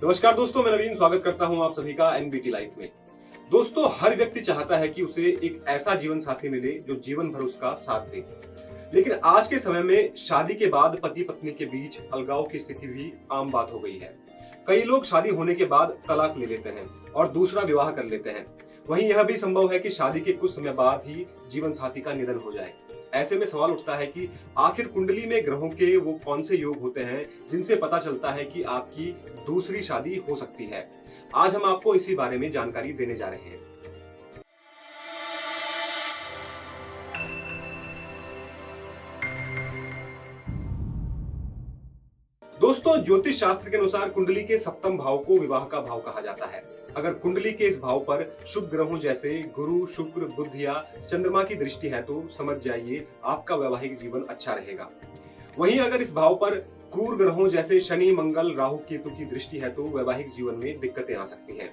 नमस्कार दोस्तों, मैं नवीन स्वागत करता हूं आप सभी का एनबीटी लाइफ में। दोस्तों, हर व्यक्ति चाहता है कि उसे एक ऐसा जीवन साथी मिले जो जीवन भर उसका साथ दे। लेकिन आज के समय में शादी के बाद पति पत्नी के बीच अलगाव की स्थिति भी आम बात हो गई है। कई लोग शादी होने के बाद तलाक ले लेते हैं और दूसरा विवाह कर लेते हैं। वहीं यह भी संभव है कि शादी के कुछ समय बाद ही जीवन साथी का निधन हो जाए। ऐसे में सवाल उठता है कि आखिर कुंडली में ग्रहों के वो कौन से योग होते हैं जिनसे पता चलता है कि आपकी दूसरी शादी हो सकती है। आज हम आपको इसी बारे में जानकारी देने जा रहे हैं। दोस्तों, ज्योतिष शास्त्र के अनुसार कुंडली के सप्तम भाव को विवाह का भाव कहा जाता है। अगर कुंडली के इस भाव पर शुभ ग्रहों जैसे गुरु, शुक्र, बुध या चंद्रमा की दृष्टि है तो समझ जाइए आपका वैवाहिक जीवन अच्छा रहेगा। वहीं अगर इस भाव पर क्रूर ग्रहों जैसे शनि, मंगल, राहु, केतु की दृष्टि है तो वैवाहिक जीवन में दिक्कतें आ सकती हैं।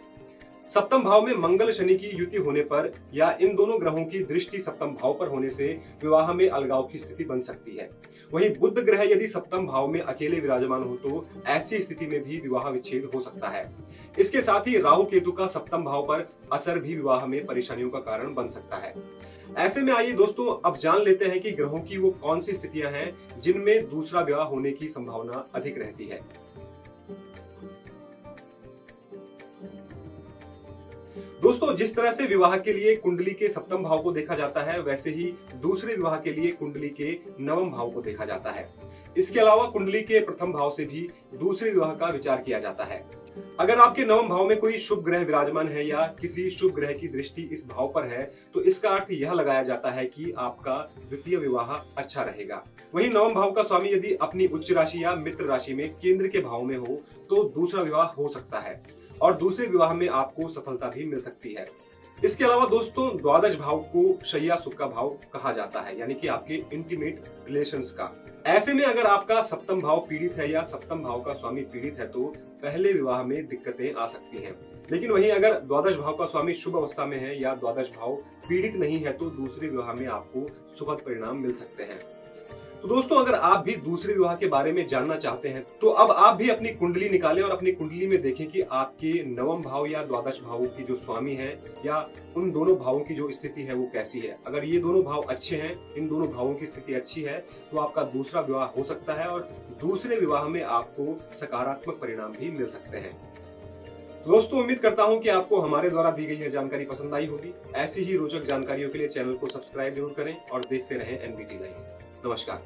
सप्तम भाव में मंगल शनि की युति होने पर या इन दोनों ग्रहों की दृष्टि सप्तम भाव पर होने से विवाह में अलगाव की स्थिति बन सकती है। वहीं बुध ग्रह यदि सप्तम भाव में अकेले विराजमान हो तो ऐसी स्थिति में भी विवाह विच्छेद हो सकता है। इसके साथ ही राहु केतु का सप्तम भाव पर असर भी विवाह में परेशानियों का कारण बन सकता है। ऐसे में आइए दोस्तों, अब जान लेते हैं कि ग्रहों की वो कौन सी स्थितियां हैं जिनमें दूसरा विवाह होने की संभावना अधिक रहती है। दोस्तों, जिस तरह से विवाह के लिए कुंडली के सप्तम भाव को देखा जाता है, वैसे ही दूसरे विवाह के लिए कुंडली के नवम भाव को देखा जाता है। इसके अलावा कुंडली के प्रथम भाव से भी दूसरे विवाह का विचार किया जाता है। अगर आपके नवम भाव में कोई शुभ ग्रह विराजमान है या किसी शुभ ग्रह की दृष्टि इस भाव पर है तो इसका अर्थ यह लगाया जाता है कि आपका द्वितीय विवाह अच्छा रहेगा। वहीं नवम भाव का स्वामी यदि अपनी उच्च राशि या मित्र राशि में केंद्र के भाव में हो तो दूसरा विवाह हो सकता है और दूसरे विवाह में आपको सफलता भी मिल सकती है। इसके अलावा दोस्तों, द्वादश भाव को शय्या सुख का भाव कहा जाता है, यानी कि आपके इंटीमेट रिलेशंस का। ऐसे में अगर आपका सप्तम भाव पीड़ित है या सप्तम भाव का स्वामी पीड़ित है तो पहले विवाह में दिक्कतें आ सकती हैं। लेकिन वहीं अगर द्वादश भाव का स्वामी शुभ अवस्था में है या द्वादश भाव पीड़ित नहीं है तो दूसरे विवाह में आपको सुखद परिणाम मिल सकते हैं। तो दोस्तों, अगर आप भी दूसरे विवाह के बारे में जानना चाहते हैं तो अब आप भी अपनी कुंडली निकालें और अपनी कुंडली में देखें कि आपके नवम भाव या द्वादश भावों की जो स्वामी है या उन दोनों भावों की जो स्थिति है वो कैसी है। अगर ये दोनों भाव अच्छे हैं, इन दोनों भावों की स्थिति अच्छी है तो आपका दूसरा विवाह हो सकता है और दूसरे विवाह में आपको सकारात्मक परिणाम भी मिल सकते हैं। दोस्तों, उम्मीद करता हूं कि आपको हमारे द्वारा दी गई यह जानकारी पसंद आई होगी। ऐसी ही रोचक जानकारियों के लिए चैनल को सब्सक्राइब जरूर करें और देखते रहें एनबीटी लाइव। नमस्कार।